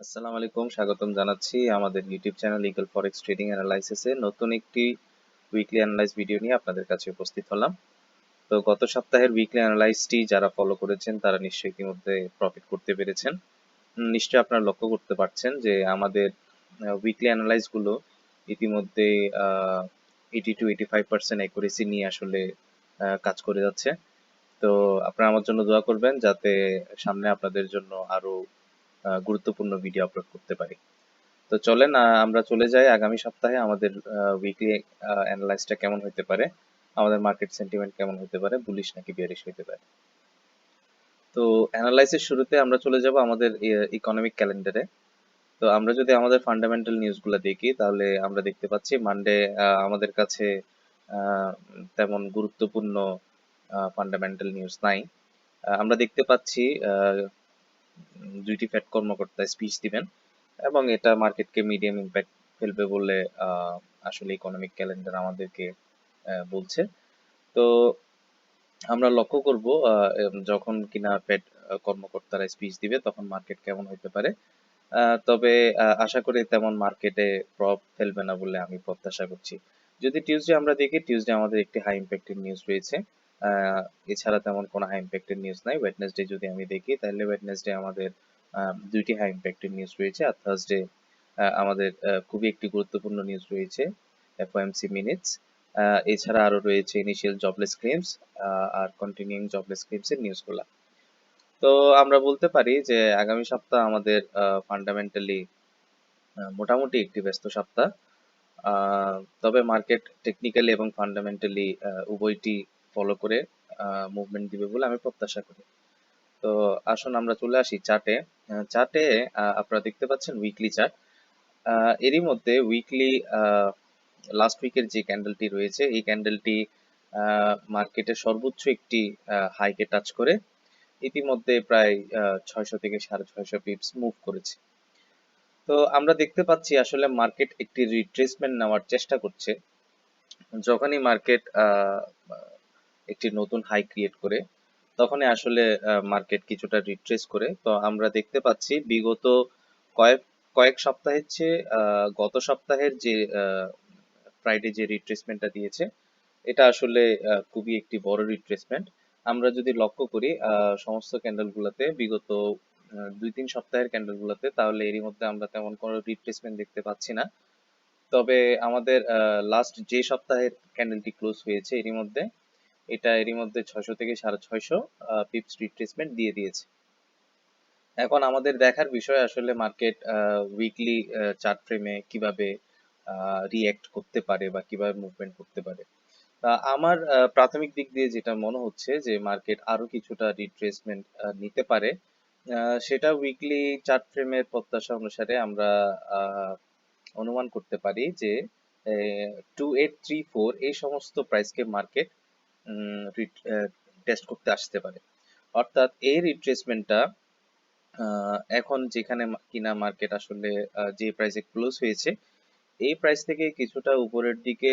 আসসালামু আলাইকুম, স্বাগতম জানাচ্ছি আমাদের YouTube channel Eagle Forex trading অ্যানালাইসিসে নতুন একটি উইকলি অ্যানালাইজ ভিডিও নিয়ে আপনাদের কাছে উপস্থিত হলাম। তো গত সপ্তাহের উইকলি অ্যানালাইজটি যারা ফলো করেছেন তারা নিশ্চয়ই ইতিমধ্যে প্রফিট করতে পেরেছেন। নিশ্চয়ই আপনারা লক্ষ্য করতে পারছেন যে আমাদের উইকলি অ্যানালাইজগুলো ইতিমধ্যে 80 to 85% অ্যাকুরেসি নিয়ে আসলে কাজ করে যাচ্ছে। তো আপনারা আমার জন্য দোয়া করবেন যাতে সামনে আপনাদের জন্য আরো গুরুত্বপূর্ণ ভিডিও আপলোড করতে পারি। তো চলেন আমরা চলে যাই আগামী সপ্তাহে আমাদের উইকলি অ্যানালাইসটা কেমন হতে পারে, আমাদের মার্কেট সেন্টিমেন্ট কেমন হতে পারে, বুলিশ নাকি বিয়ারিশ হতে পারে। তো অ্যানালাইসের শুরুতে আমরা চলে যাব আমাদের ইকোনমিক ক্যালেন্ডারে। তো আমরা যদি আমাদের ফান্ডামেন্টাল নিউজগুলো দেখি তাহলে আমরা দেখতে পাচ্ছি মানডে আমাদের কাছে তেমন গুরুত্বপূর্ণ ফান্ডামেন্টাল নিউজ নাই। আমরা দেখতে পাচ্ছি দুইটি ফেড কর্মকর্তা স্পিচ দিবেন এবং এটা মার্কেটকে মিডিয়াম ইম্প্যাক্ট ফেলবে বলে আসলে ইকোনমিক ক্যালেন্ডার আমাদেরকে বলছে। তো আমরা লক্ষ্য করব যখন কিনা ফেড কর্মকর্তারা স্পিচ দিবে তখন মার্কেট কেমন হতে পারে। তবে আশা করি তেমন মার্কেটে প্রভাব ফেলবে না বলে আমি প্রত্যাশা করছি। যদি টিউসডে আমরা দেখি, টিউসডে আমাদের একটি হাই ইম্প্যাক্টের নিউজ রয়েছে। আহ, এছাড়া তেমন কোনো হাই ইম্প্যাক্টের নিউজ নাই। ওয়েডনেসডে যদি আমি দেখি তাহলে ওয়েডনেসডে আমাদের দুইটি হাই ইম্প্যাক্টের নিউজ রয়েছে, আর থার্সডে আমাদের খুবই একটি গুরুত্বপূর্ণ নিউজ রয়েছে, এফওএমসি মিনিটস। এছাড়া আরো রয়েছে ইনিশিয়াল জবলেস ক্লেমস আর কন্টিনিউইং জবলেস ক্লেমস এর নিউজগুলা। তো আমরা বলতে পারি যে আগামী সপ্তাহ আমাদের ফান্ডামেন্টালি মোটামুটি একটি ব্যস্ত সপ্তাহ। তবে মার্কেট টেকনিক্যালি এবং ফান্ডামেন্টালি উভয়টি ফলো করে মুভমেন্ট দিবে বলে আমি প্রত্যাশা করি। তো আসুন আমরা চলে আসি চার্টে। চার্টে আপনারা দেখতে পাচ্ছেন উইকলি চার্ট। এরই মধ্যে উইকলি লাস্ট উইকের যে ক্যান্ডেলটি রয়েছে এই ক্যান্ডেলটি মার্কেটের সর্বোচ্চ একটি হাইকে টাচ করে ইতিমধ্যে প্রায় 600 থেকে 650 পিপস মুভ করেছে। তো আমরা দেখতে পাচ্ছি আসলে মার্কেট একটি রিট্রেসমেন্ট নেওয়ার চেষ্টা করছে। যখনই মার্কেট একটি নতুন হাই ক্রিয়েট করে তখনই আসলে মার্কেট কিছুটা রিট্রেস করে। তো আমরা দেখতে পাচ্ছি বিগত কয়েক কয়েক সপ্তাহের চেয়ে গত সপ্তাহের যে ফ্রাইডে যে রিট্রেসমেন্টটা দিয়েছে এটা আসলে খুবই একটি বড় রিট্রেসমেন্ট। আমরা যদি লক্ষ্য করি সমস্ত ক্যান্ডেল গুলাতে বিগত 2-3 সপ্তাহের ক্যান্ডেল গুলাতে, তাহলে এরই মধ্যে আমরা তেমন কোনো রিট্রেসমেন্ট দেখতে পাচ্ছি না। তবে আমাদের লাস্ট যে সপ্তাহের ক্যান্ডেলটি ক্লোজ হয়েছে এরই মধ্যে 600 থেকে 650 পিপস রিট্রেসমেন্ট দিয়ে দিয়েছে। এখন আমাদের দেখার বিষয় আসলে মার্কেট উইকলি চার্ট ফ্রেমে কিভাবে রিঅ্যাক্ট করতে পারে বা কিভাবে মুভমেন্ট করতে পারে। আমার প্রাথমিক দিক দিয়ে যেটা মনে হচ্ছে যে মার্কেট আরো কিছুটা রিট্রেসমেন্ট নিতে পারে। সেটা উইকলি চার্ট ফ্রেমের প্রত্যাশা অনুসারে আমরা অনুমান করতে পারি যে 2834 এই সমস্ত প্রাইসকে মার্কেট টেস্ট করতে আসতে পারে। অর্থাৎ এই রিট্রেসমেন্টটা এখন যেখানে কিনা মার্কেট আসলে যে প্রাইসে ক্লোজ হয়েছে এই প্রাইস থেকে কিছুটা উপরের দিকে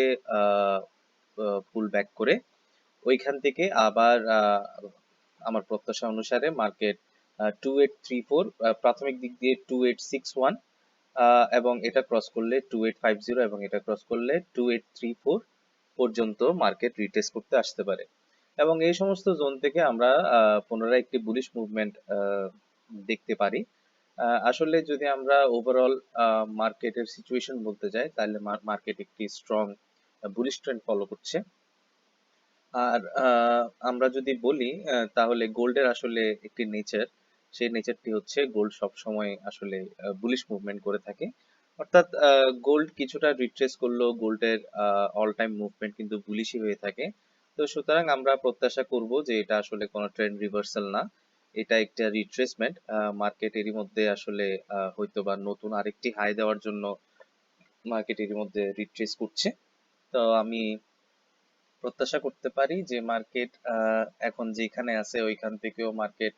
পুল ব্যাক করে ওইখান থেকে আবার আমার প্রত্যাশা অনুসারে মার্কেট 2834 প্রাথমিক দিক দিয়ে 2861 এবং এটা ক্রস করলে 2850 এবং এটা ক্রস করলে 2834 পর্যন্ত মার্কেট রিটেস্ট করতে আসতে পারে। এবং এই সমস্ত জোন থেকে আমরা পুনরায় একটি বুলিশ মুভমেন্ট দেখতে পারি। আসলে যদি আমরা ওভারঅল মার্কেটের সিচুয়েশন বলতে যাই তাহলে মার্কেট একটি স্ট্রং বুলিশ ট্রেন্ড ফলো করছে। আর আমরা যদি বলি তাহলে গোল্ডের আসলে একটি নেচার, সেই নেচারটি হচ্ছে গোল্ড সব সময় আসলে বুলিশ মুভমেন্ট করে থাকে। অর্থাৎ গোল্ড কিছুটা রিট্রেস করলেও গোল্ডের অল টাইম মুভমেন্ট কিন্তু বুলিশই হয়ে থাকে। তো সুতরাং আমরা প্রত্যাশা করব যে এটা আসলে কোনো ট্রেন্ড রিভার্সাল না, এটা একটা রিট্রেসমেন্ট। মার্কেট এরই মধ্যে আসলে হয়তো বা নতুন আরেকটি হাই দেওয়ার জন্য মার্কেট এরই মধ্যে রিট্রেস করছে। তো আমি প্রত্যাশা করতে পারি যে মার্কেট এখন যেখানে আছে ওইখান থেকেও মার্কেট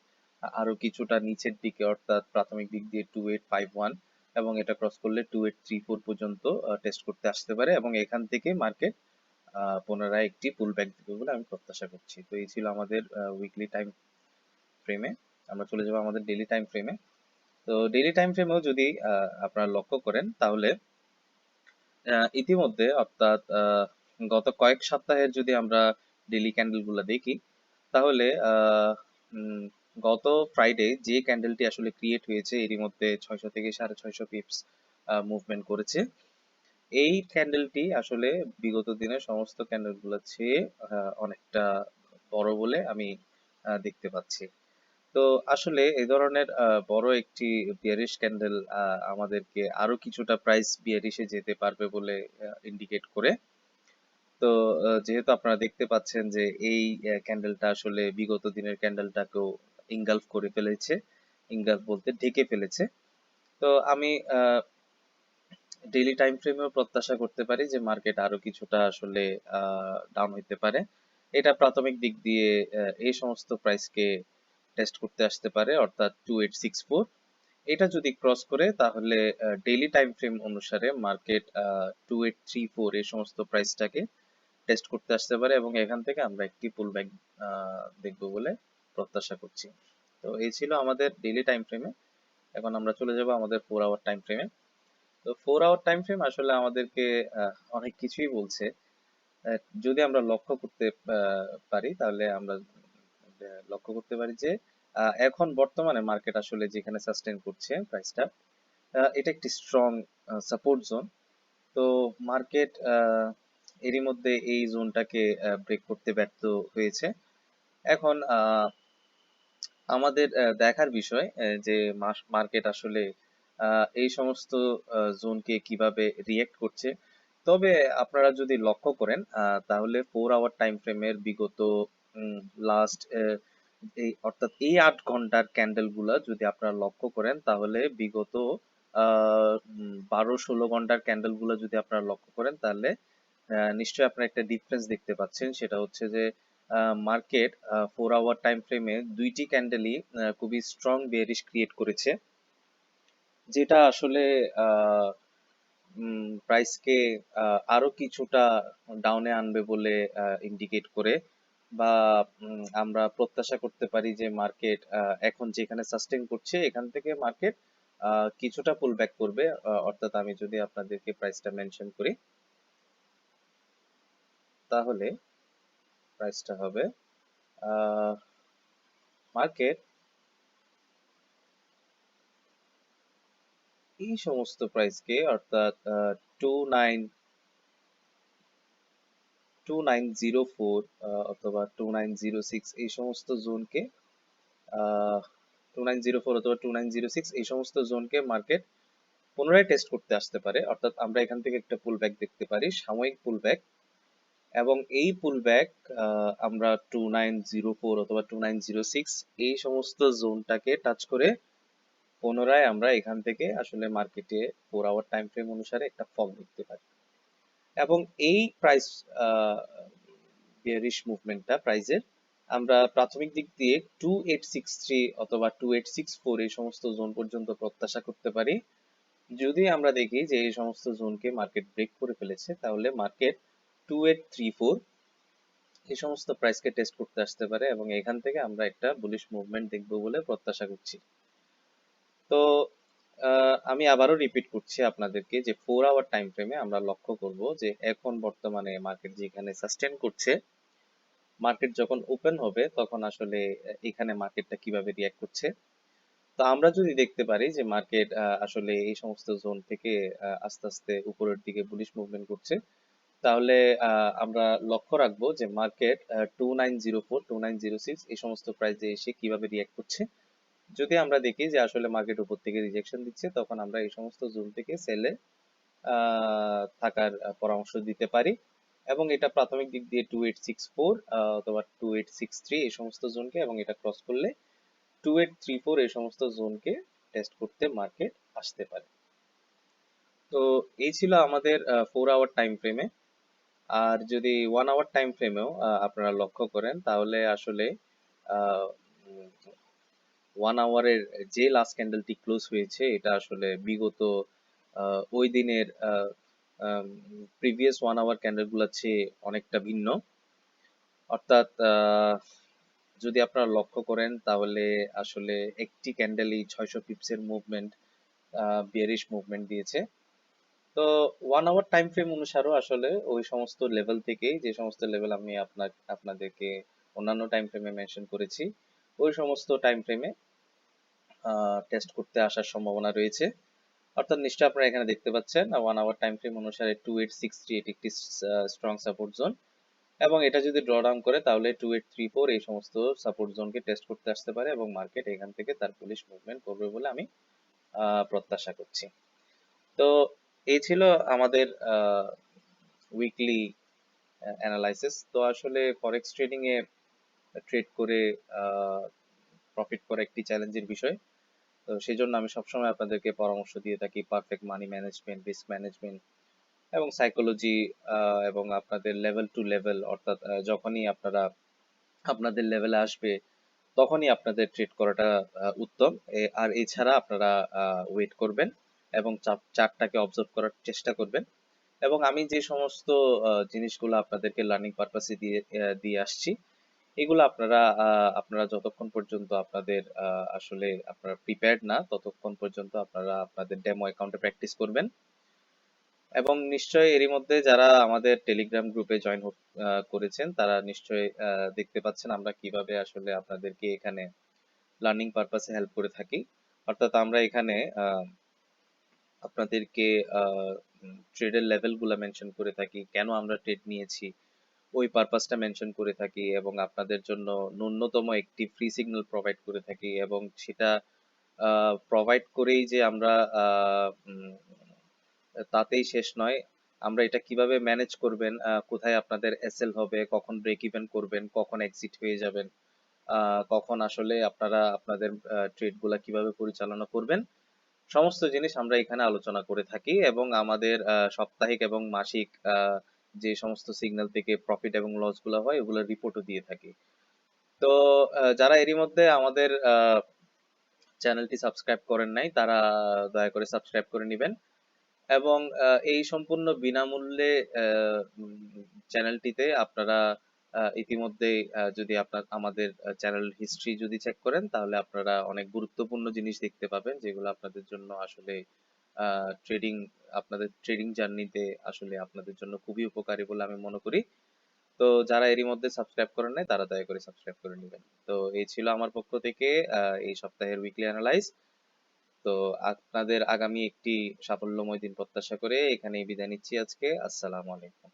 আরো কিছুটা নিচের দিকে, অর্থাৎ প্রাথমিক দিক দিয়ে 2851 এবং এটা ক্রস করলে 2834 পর্যন্ত টেস্ট করতে আসতে পারে এবং এখান থেকে মার্কেট পুনরায় একটি পুল ব্যাক দিবে বলে আমি প্রত্যাশা করছি। তো এই ছিল আমাদের উইকলি টাইম ফ্রেমে। আমরা চলে যাবো আমাদের ডেইলি টাইম ফ্রেমে। তো ডেইলি টাইম ফ্রেমেও যদি আপনারা লক্ষ্য করেন তাহলে ইতিমধ্যে অর্থাৎ গত কয়েক সপ্তাহের যদি আমরা ডেইলি ক্যান্ডেল গুলা দেখি তাহলে গত ফ্রাইডে যে ক্যান্ডেলটি আসলে ক্রিয়েট হয়েছে এরই মধ্যে 600 থেকে 650 পিপস মুভমেন্ট করেছে। এই ক্যান্ডেলটি আসলে বিগত দিনের সমস্ত ক্যান্ডেল গুলোর চেয়ে অনেকটা বড় বলে আমি দেখতে পাচ্ছি। তো আসলে এই ধরনের বড় একটি বিয়ারিশ ক্যান্ডেল আমাদেরকে আরো কিছুটা প্রাইস বিয়ারিশে যেতে পারবে বলে ইন্ডিকেট করে। তো যেহেতু আপনারা দেখতে পাচ্ছেন যে এই ক্যান্ডেলটা আসলে বিগত দিনের ক্যান্ডেলটাকেও ইনগালফ করে ফেলেছে, ইনগালফ বলতে ঢেকে ফেলেছে। তো আমি ডেইলি টাইম ফ্রেমেও প্রত্যাশা করতে পারি যে মার্কেট আরো কিছুটা আসলে ডাউন হইতে পারে। এটা প্রাথমিক দিক দিয়ে এই সমস্ত প্রাইসকে টেস্ট করতে আসতে পারে, অর্থাৎ 2864। এটা যদি ক্রস করে তাহলে ডেইলি টাইম ফ্রেম অনুসারে মার্কেট 2834 এই সমস্ত প্রাইসটাকে টেস্ট করতে আসতে পারে এবং এখান থেকে আমরা একটি পুল ব্যাক দেখবো বলে প্রত্যাশা করছি। তো এই ছিল আমাদের ডেইলি টাইম ফ্রেমে। এখন আমরা চলে যাব আমাদের 4 আওয়ার টাইম ফ্রেমে। তো 4 আওয়ার টাইম ফ্রেম আসলে আমাদেরকে অনেক কিছুই বলছে। যদি আমরা লক্ষ্য করতে পারি তাহলে আমরা লক্ষ্য করতে পারি যে এখন বর্তমানে মার্কেট আসলে যেখানে সাস্টেন করছে প্রাইসটা, এটা একটি স্ট্রং সাপোর্ট জোন। তো মার্কেট এরই মধ্যে এই জোনটাকে ব্রেক করতে ব্যর্থ হয়েছে। এখন আমাদের দেখার বিষয় যে মার্কেট আসলে এই সমস্ত জোনকে কিভাবে রিয়েক্ট করছে। তবে আপনারা যদি লক্ষ্য করেন তাহলে 4 আওয়ার টাইম ফ্রেমের বিগত লাস্ট এই অর্থাৎ এই 8 ঘন্টার ক্যান্ডেল গুলা যদি আপনারা লক্ষ্য করেন তাহলে বিগত 12-16 ঘন্টার ক্যান্ডেল গুলা যদি আপনারা লক্ষ্য করেন তাহলে নিশ্চয়ই আপনারা একটা ডিফারেন্স দেখতে পাচ্ছেন। সেটা হচ্ছে যে মার্কেট 4 আওয়ার টাইম ফ্রেমে দুইটি ক্যান্ডেলই খুবই স্ট্রং বেয়ারিশ ক্রিয়েট করেছে, যেটা আসলে প্রাইসকে আরো কিছুটা ডাউনে আনবে বলে ইন্ডিকেট করে, বা আমরা প্রত্যাশা করতে পারি যে মার্কেট এখন যেখানে সাস্টেন করছে এখান থেকে মার্কেট কিছুটা পুল ব্যাক করবে। অর্থাৎ আমি যদি আপনাদেরকে প্রাইসটা মেনশন করি তাহলে প্রাইসটা হবে মার্কেট এই সমস্ত প্রাইসকে অর্থাৎ 2904 অথবা 2906 এই সমস্ত জোনকে 2904 অথবা 2906 এই সমস্ত জোনকে মার্কেট পুনরায় টেস্ট করতে আসতে পারে। অর্থাৎ আমরা এখান থেকে একটা পুল ব্যাক দেখতে পারি, সাময়িক পুল ব্যাক, এবং এই পুল ব্যাক আমরা 2904 অথবা 2906 এই সমস্ত জোনটাকে টাচ করে পুনরায় আমরা এখান থেকে আসলে মার্কেটে 4 আওয়ার টাইম ফ্রেম অনুসারে একটা ফল দেখতে পারি। এবং এই প্রাইস বিয়ারিশ মুভমেন্টটা প্রাইজের আমরা প্রাথমিক দিক দিয়ে 2863 অথবা 2864 এই সমস্ত জোন পর্যন্ত প্রত্যাশা করতে পারি। যদি আমরা দেখি যে এই সমস্ত জোনকে মার্কেট ব্রেক করে ফেলেছে তাহলে মার্কেট 2834 এই সমস্ত প্রাইসকে টেস্ট করতে আসতে পারে এবং এখান থেকে আমরা একটা বুলিশ মুভমেন্ট দেখবো বলে প্রত্যাশা করছি। তো আমি আবারও রিপিট করছি আপনাদেরকে যে 4 আওয়ার টাইম ফ্রেমে আমরা লক্ষ্য করব যে এখন বর্তমানে মার্কেট যেখানে সাস্টেন করছে, মার্কেট যখন ওপেন হবে তখন আসলে এখানে মার্কেটটা কিভাবে রিয়াক্ট করছে। তো আমরা যদি দেখতে পারি যে মার্কেট আসলে এই সমস্ত জোন থেকে আস্তে আস্তে উপরের দিকে বুলিশ মুভমেন্ট করছে, তাহলে আমরা লক্ষ্য রাখবো যে মার্কেট 2904 2906 এই সমস্ত প্রাইসে এসে কিভাবে রিয়াক্ট করছে। যদি আমরা দেখি যে আসলে মার্কেট উপর থেকে রিজেকশন দিচ্ছে তখন আমরা এই সমস্ত জোন থেকে সেলে থাকার পরামর্শ দিতে পারি এবং এটা প্রাথমিক দিক দিয়ে 2864 অথবা 2863 এই সমস্ত জোনকে, এবং এটা ক্রস করলে 2834 এই সমস্ত জোনকে টেস্ট করতে মার্কেট আসতে পারে। তো এই ছিল আমাদের 4 আওয়ার টাইম ফ্রেমে। আর যদি 1 আওয়ার টাইম ফ্রেমেও আপনারা লক্ষ্য করেন তাহলে আসলে 1 আওয়ারের যে লাস্ট ক্যান্ডেলটি ক্লোজ হয়েছে এটা আসলে বিগত ওই দিনের প্রিভিয়াস 1 আওয়ার ক্যান্ডেল গুলোর চেয়ে অনেকটা ভিন্ন। অর্থাৎ যদি আপনারা লক্ষ্য করেন তাহলে আসলে একটি ক্যান্ডেলই 600 পিপসের মুভমেন্ট, বিয়ারিশ মুভমেন্ট দিয়েছে। তো 1 আওয়ার টাইম ফ্রেম অনুসারেও আসলে ওই সমস্ত লেভেল থেকেই, যে সমস্ত লেভেল আমি আপনাদেরকে অন্যান্য টাইম ফ্রেমে মেনশন করেছি, ওই সমস্ত টাইম ফ্রেমে টেস্ট করতে আসার সম্ভাবনা রয়েছে। অর্থাৎ নিশ্চয়ই আপনারা এখানে দেখতে পাচ্ছেন 1 আওয়ার টাইম ফ্রেম অনুসারে 2863 এটি একটি স্ট্রং সাপোর্ট জোন, এবং এটা যদি ড্র ডাউন করে তাহলে 2834 এই সমস্ত সাপোর্ট জোনকে টেস্ট করতে আসতে পারে, এবং মার্কেট এখান থেকে তার বুলিশ মুভমেন্ট করবে বলে আমি প্রত্যাশা করছি। তো এই ছিল আমাদের উইকলি অ্যানালাইসিস। তো আসলে ফরেক্স ট্রেডিং এ ট্রেড করে প্রফিট করা একটি চ্যালেঞ্জের বিষয়। তো সেই জন্য আমি সবসময় আপনাদেরকে পরামর্শ দিয়ে থাকি perfect money management, risk management এবং সাইকোলজি, এবং আপনাদের লেভেল টু লেভেল, অর্থাৎ যখনই আপনারা আপনাদের লেভেলে আসবে তখনই আপনাদের ট্রেড করাটা উত্তম। আর এছাড়া আপনারা ওয়েট করবেন এবং চার্টটাকে অবজার্ভ করার চেষ্টা করবেন। এবং আমি যে সমস্ত জিনিসগুলো আপনাদেরকে লার্নিং পারপাসে দিয়ে আসছি, এগুলো আপনারা যতক্ষণ পর্যন্ত আপনাদের আসলে আপনারা প্রিপেয়ার্ড না, ততক্ষণ পর্যন্ত আপনারা আপনাদের ডেমো অ্যাকাউন্টে প্র্যাকটিস করবেন। এবং নিশ্চয়ই এরই মধ্যে যারা আমাদের টেলিগ্রাম গ্রুপে জয়েন করেছেন তারা নিশ্চয়ই দেখতে পাচ্ছেন আমরা কিভাবে আসলে আপনাদেরকে এখানে লার্নিং পারপাসে হেল্প করে থাকি। অর্থাৎ আমরা এখানে আপনাদেরকে ট্রেডের লেভেলগুলো মেনশন করে থাকি, কেন আমরা ট্রেড নিয়েছি ওই পারপাসটা মেনশন করে থাকি, এবং আপনাদের জন্য ন্যূনতম একটি ফ্রি সিগন্যাল প্রোভাইড করে থাকি, এবং সেটা প্রোভাইড করেই যে আমরা তাতেই শেষ নয়। আমরা এটা কিভাবে ম্যানেজ করবেন, কোথায় আপনাদের এসএল হবে, কখন ব্রেক ইভেন করবেন, কখন এক্সিট হয়ে যাবেন, কখন আসলে আপনারা আপনাদের ট্রেড গুলা কিভাবে পরিচালনা করবেন, সমস্ত জিনিস আমরা এখানে আলোচনা করে থাকি। এবং আমাদের সাপ্তাহিক এবং মাসিক যে সমস্ত সিগন্যাল থেকে প্রফিট এবং লস গুলো হয় ওগুলো রিপোর্টও দিয়ে থাকি। তো যারা এরই মধ্যে আমাদের চ্যানেলটি সাবস্ক্রাইব করেন নাই তারা দয়া করে সাবস্ক্রাইব করে নেবেন। এবং এই সম্পূর্ণ বিনামূল্যে চ্যানেলটিতে আপনারা ইতিমধ্যেই যদি আমাদের চ্যানেল হিস্ট্রি যদি চেক করেন তাহলে আপনারা অনেক গুরুত্বপূর্ণ জিনিস দেখতে পাবেন, যেগুলো আপনাদের জন্য আসলে ট্রেডিং আপনাদের ট্রেডিং জার্নিতে আসলে আপনাদের জন্য খুবই উপকারী বলে আমি মনে করি। তো যারা এরই মধ্যে সাবস্ক্রাইব করেন নাই তারা দয়া করে সাবস্ক্রাইব করে নেবেন। তো এই ছিল আমার পক্ষ থেকে এই সপ্তাহের উইকলি অ্যানালাইজ। তো আপনাদের আগামী একটি সাফল্যময় দিন প্রত্যাশা করে এখানেই বিদায় নিচ্ছি আজকে। আসসালামু আলাইকুম।